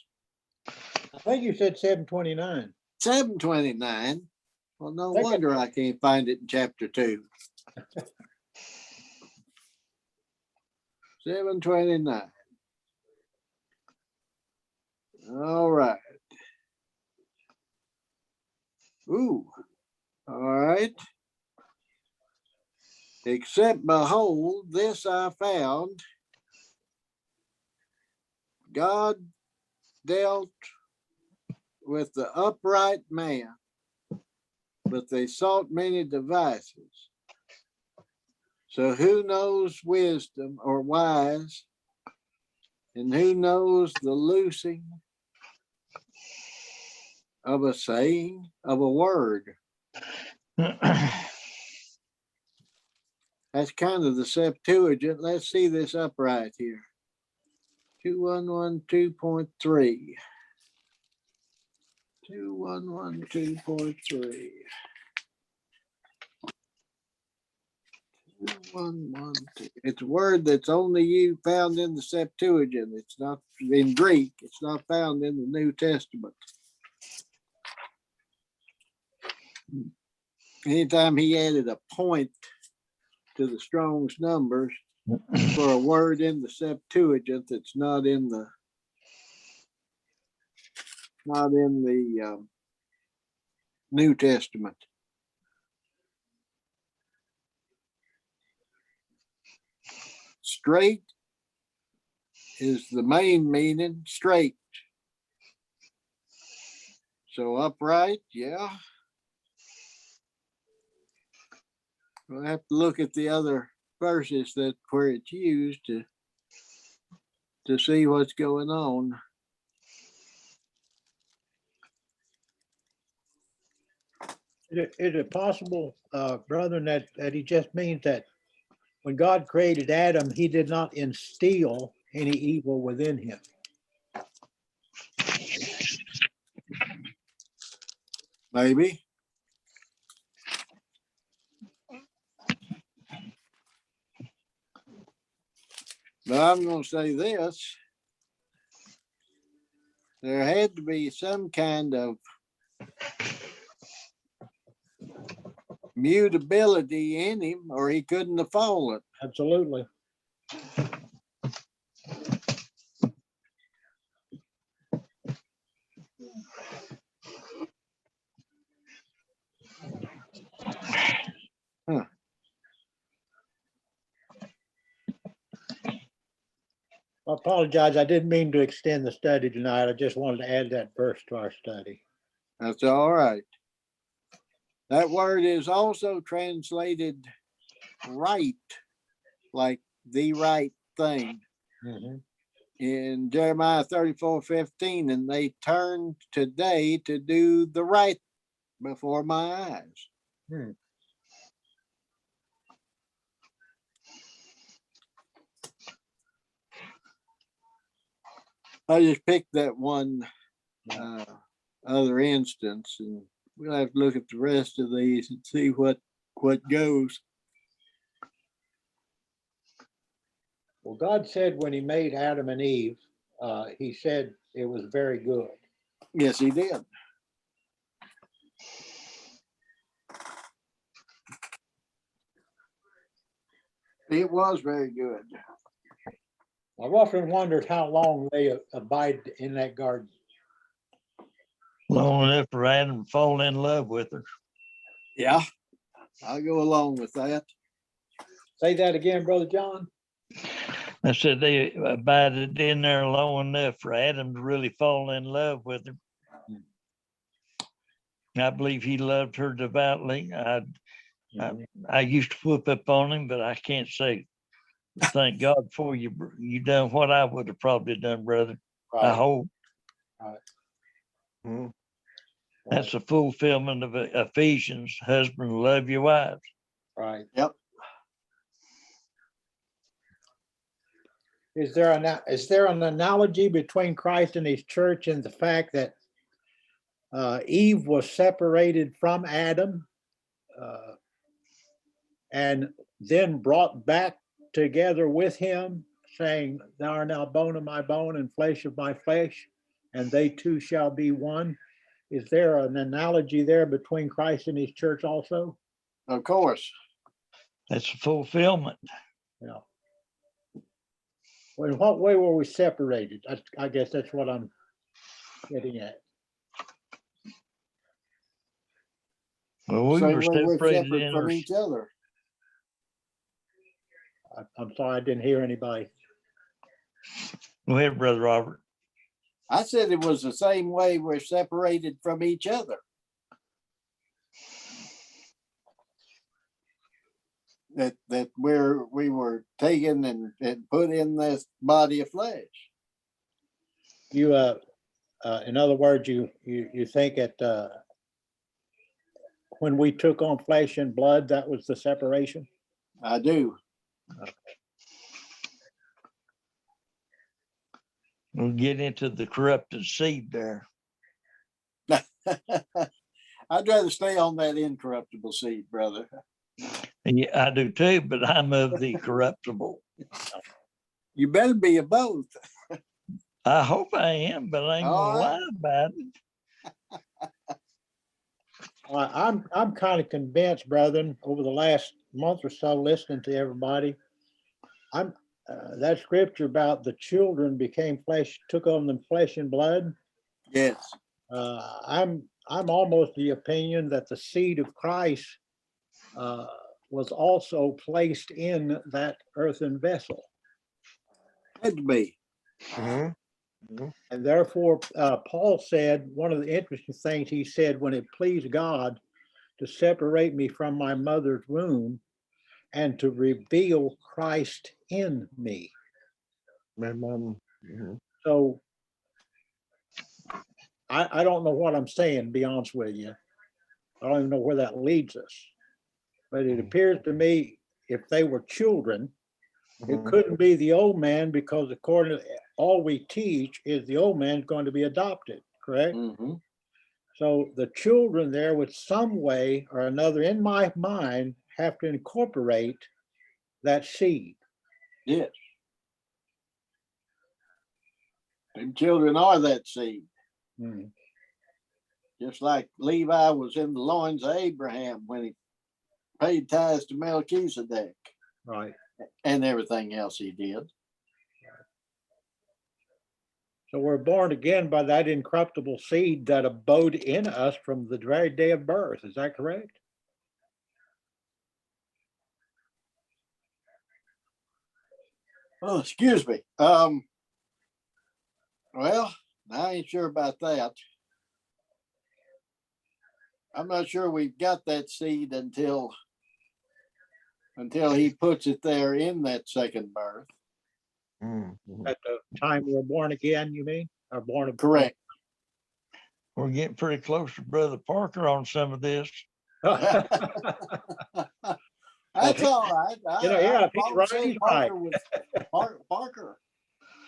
I think you said 7:29. 7:29. Well, no Think it- wonder I can't find it in chapter 2. 7:29. All right. Ooh. All right. Except behold, this I found. God dealt with the upright man, but they sought many devices. So who knows wisdom or wise, and who knows the loosing of a saying, of a word? That's kind of the Septuagint. Let's see this upright here. 2112.3. 2112.3. 2112. It's a word that's only you found in the Septuagint. It's not in Greek. It's not found in the New Testament. Anytime he added a point to the Strong's numbers for a word in the Septuagint that's not in the New Testament. Straight is the main meaning, straight. So upright, yeah. We'll have to look at the other verses that where it's used to see what's going on. Is it possible, brethren, that he just means that when God created Adam, he did not instill any evil within him? Maybe. But I'm going to say this. There had to be some kind of mutability in him, or he couldn't have fallen. Absolutely. Huh. I apologize. I didn't mean to extend the study tonight. I just wanted to add that verse to our study. That's all right. That word is also translated right, like the right thing Mhm. in Jeremiah 34:15, and they turned today to do the right before my eyes. Hmm. I just picked that one other instance, and we'll have to look at the rest of these and see what goes. Well, God said when he made Adam and Eve, he said it was very good. Yes, he did. It was very good. I've often wondered how long they abide in that garden. Long enough for Adam to fall in love with her. Yeah, I'll go along with that. Say that again, Brother John. I said they abided in there long enough for Adam to really fall in love with her. I believe he loved her devoutly. I used to whoop up on him, but I can't say thank God for you. You done what I would have probably done, brother. I hope Mhm. that's a fulfillment of Ephesians. Husband, love your wives. Right. Yep. Is there an analogy between Christ and his church and the fact that Eve was separated from Adam and then brought back together with him, saying, "Thou art now bone of my bone and flesh of my flesh, and they two shall be one"? Is there an analogy there between Christ and his church also? Of course. That's a fulfillment. Yeah. Well, in what way were we separated? I guess that's what I'm getting at. Well, we Same were way we're separated separate in from our, each other. I'm sorry, I didn't hear anybody. go ahead, Brother Robert. I said it was the same way we're separated from each other. That we were taken and put in this body of flesh. You, in other words, you think that when we took on flesh and blood, that was the separation? I do. We'll get into the corrupted seed there. I'd rather stay on that incorruptible seed, brother. Yeah, I do too, but I'm of the corruptible. You better be of both. I hope I am, but I ain't All gonna right. lie about it. I'm kind of convinced, brethren, over the last month or so, listening to everybody, that scripture about the children became flesh, took on them flesh and blood. Yes. I'm almost the opinion that the seed of Christ was also placed in that earthen vessel. Had to be. Mhm. And therefore, Paul said, one of the interesting things he said, when it pleased God to separate me from my mother's womb and to reveal Christ in me. Amen. Mhm. So I don't know what I'm saying, to be honest with you. I don't even know where that leads us. But it appears to me, if they were children, it Mhm. couldn't be the old man, because according to all we teach is the old man's going to be adopted, correct? Mm-hmm. So the children there would some way or another, in my mind, have to incorporate that seed. Yes. And children are that seed. Hmm. Just like Levi was in the loins of Abraham when he paid tithes to Melchizedek Right. and everything else he did. So we're born again by that incorruptible seed that abode in us from the very day of birth. Is that correct? Oh, excuse me. Well, I ain't sure about that. I'm not sure we've got that seed until he puts it there in that second birth. Mhm. At the time we're born again, you mean? Or born of Correct. We're getting pretty close to Brother Parker on some of this. That's all right. Yeah, if he's Paul right, said he's right. Parker was Parker.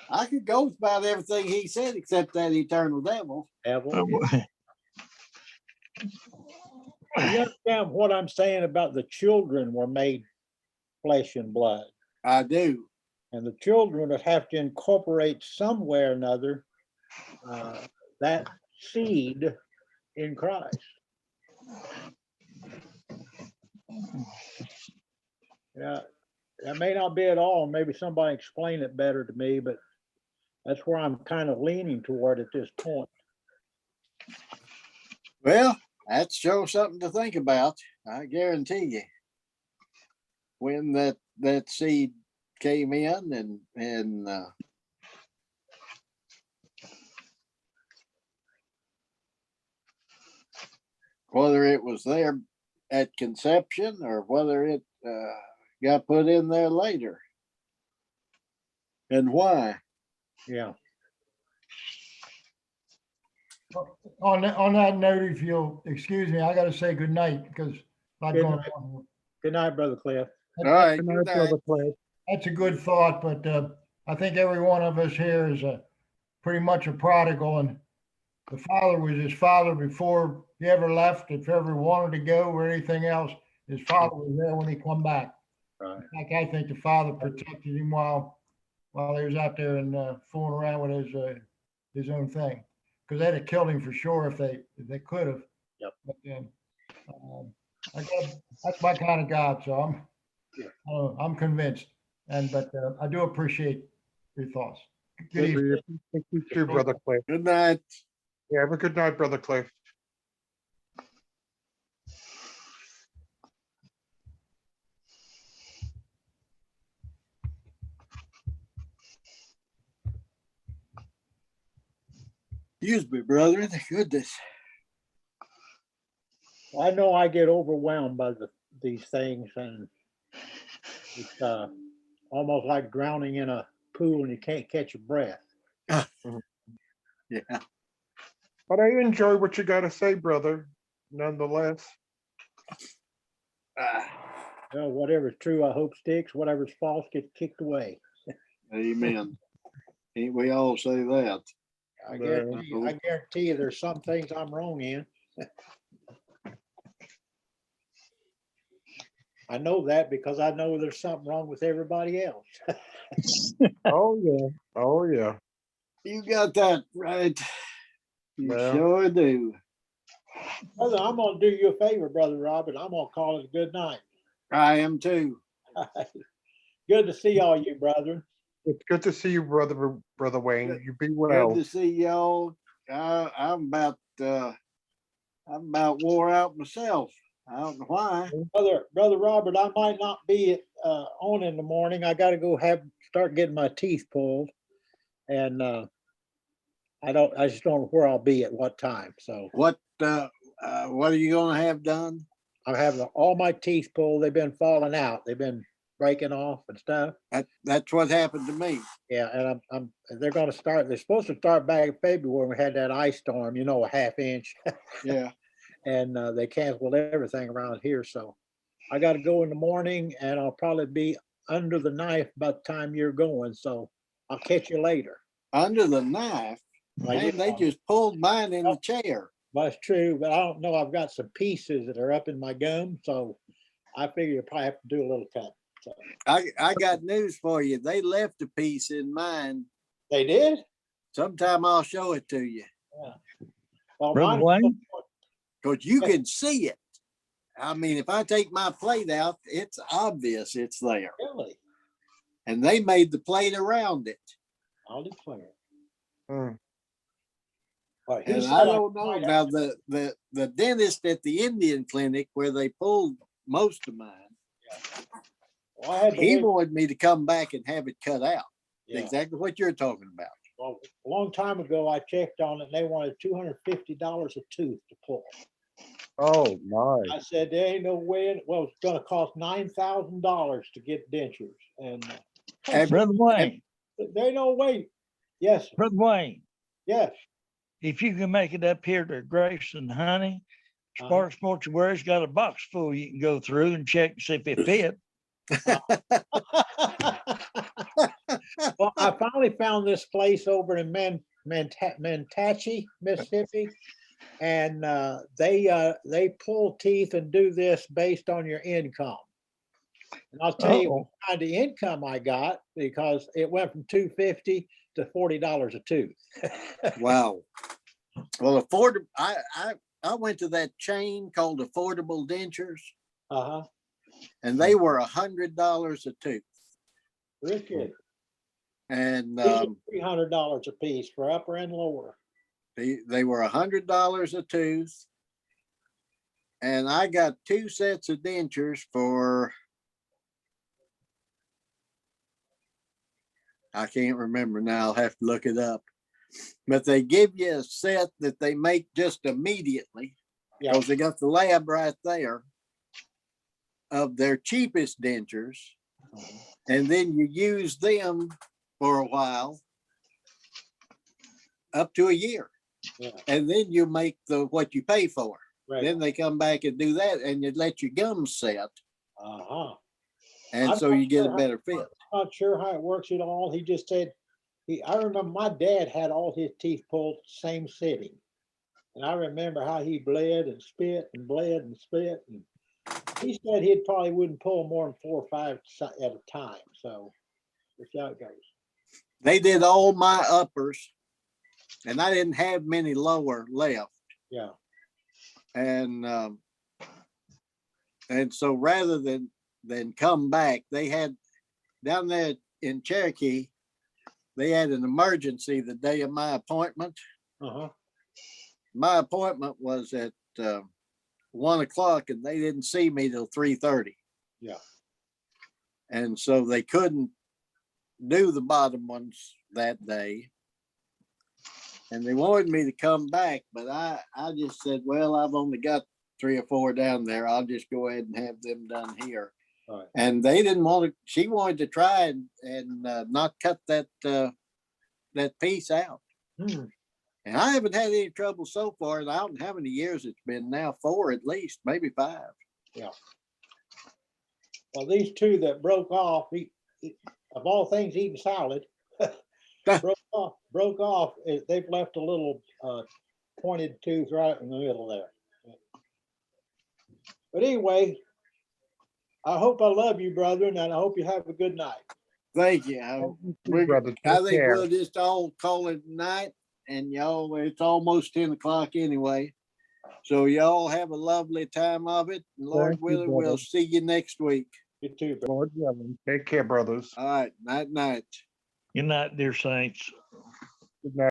I could go with about everything he said except that eternal devil. Devil, yeah. You understand what I'm saying about the children were made flesh and blood? I do. And the children would have to incorporate some way or another that seed in Christ. Yeah, that may not be at all. Maybe somebody explain it better to me, but that's where I'm kind of leaning toward at this point. Well, that's sure something to think about. I guarantee you. When that seed came in and whether it was there at conception or whether it got put in there later. And why? Yeah. On that note, if you'll excuse me, I gotta say good night because I'm Good going night. on. Good night, Brother Cliff. All right, Good good night, night. Brother Clay. That's a good thought, but I think every one of us here is pretty much a prodigal, and the father was his father before he ever left. If he ever wanted to go or anything else, his father was there when he come back. Right. In fact, I think the father protected him while he was out there and fooling around with his own thing, because they'd have killed him for sure if they could have. Yep. But that's my kind of God, so I'm convinced. But I do appreciate your thoughts. Good evening. We appreciate you too, Brother Clay. Good night. Yeah, have a good night, Brother Clay. Excuse me, brother. Goodness. I know I get overwhelmed by these things, and it's almost like drowning in a pool and you can't catch your breath. Yeah. But I enjoy what you got to say, brother, nonetheless. Well, whatever's true, I hope sticks. Whatever's false gets kicked away. Amen. Ain't we all say that? I guarantee you there's some things I'm wrong in. I know that because I know there's something wrong with everybody else. Oh, yeah. Oh, yeah. You got that right. You Well. sure do. Brother, I'm gonna do you a favor, Brother Robert. I'm gonna call it a good night. I am too. Good to see all you, brethren. It's good to see you, Brother Wayne. You be Good well. to see y'all. I'm about wore out myself. I don't know why. Brother Robert, I might not be on in the morning. I gotta go start getting my teeth pulled. And I just don't know where I'll be at what time. So What are you gonna have done? I'm having all my teeth pulled. They've been falling out. They've been breaking off and stuff. That's what happened to me. Yeah, and they're supposed to start back in February when we had that ice storm, a half inch. Yeah. And they canceled everything around here. So I got to go in the morning, and I'll probably be under the knife by the time you're going. So I'll catch you later. Under the knife. Man, they just pulled mine in the chair. That's true, but I don't know. I've got some pieces that are up in my gum, so I figure you probably have to do a little cut. So. I got news for you. They left a piece in mine. They did? Sometime I'll show it to you. Yeah. Well, Brother Wayne? Because you can see it. I mean, if I take my plate out, it's obvious it's there. Really? And they made the plate around it. I'll declare. Hmm. Well, And I don't know. Now, the dentist at the Indian clinic where they pulled most of mine, Well, he wanted me to come back and have it cut out. Yeah. Exactly what you're talking about. Well, a long time ago, I checked on it, and they wanted $250 a tooth to pull. Oh, my. I said, there ain't no way. Well, it's going to cost $9,000 to get dentures. And Brother Wayne, they don't wait. Yes, Brother Wayne, yes. if you can make it up here to Grace and Honey, Sparks Mortuary's got a box full you can go through and check and see if it fit. Well, I finally found this place over in Manatee, Mississippi, and they pull teeth and do this based on your income. And I'll tell you what kind of income I got, because it went from $250 to $40 a tooth. Wow. Well, I went to that chain called Affordable Dentures, and they were $100 a tooth. Wicked. And $300 a piece for upper and lower. they were $100 a tooth. And I got 2 sets of dentures for, I can't remember now, I'll have to look it up. But they give you a set that they make just immediately, Yeah, because they got the lab right there of their cheapest dentures. And then you use them for a while, up to a year. yeah, And then you make what you pay for. right. Then they come back and do that, and you let your gums set, Uh-huh. and I'm so not you get sure a how- better fit. Not sure how it works at all. He just said, I remember my dad had all his teeth pulled same sitting. And I remember how he bled and spit and bled and spit. And he said he probably wouldn't pull more than 4 or 5 at a time. So that's how it goes. They did all my uppers, and I didn't have many lower left. Yeah. And so rather than come back, they had down there in Cherokee, they had an emergency the day of my appointment. Uh-huh. My appointment was at 1 o'clock, and they didn't see me till 3:30. Yeah. And so they couldn't do the bottom ones that day. And they wanted me to come back, but I just said, well, I've only got 3 or 4 down there. I'll just go ahead and have them done here. Right. And they didn't want to, she wanted to try and not cut that piece out. Hmm. And I haven't had any trouble so far. And I don't know how many years it's been now, 4 at least, maybe 5. Well, these 2 that broke off, of all things eating salad, broke off. They've left a little pointed tooth right in the middle there. But anyway, I hope I love you, brother, and I hope you have a good night. Thank you. Brother, I take think care. we'll just all call it night, and y'all, it's almost 10 o'clock anyway. So y'all have a lovely time of it. And Lord Thank you, willing, we'll brother. see you next week. You too, brother. Lord willing. Take care, brothers. All right. Night, night. Good night, dear saints. Good night.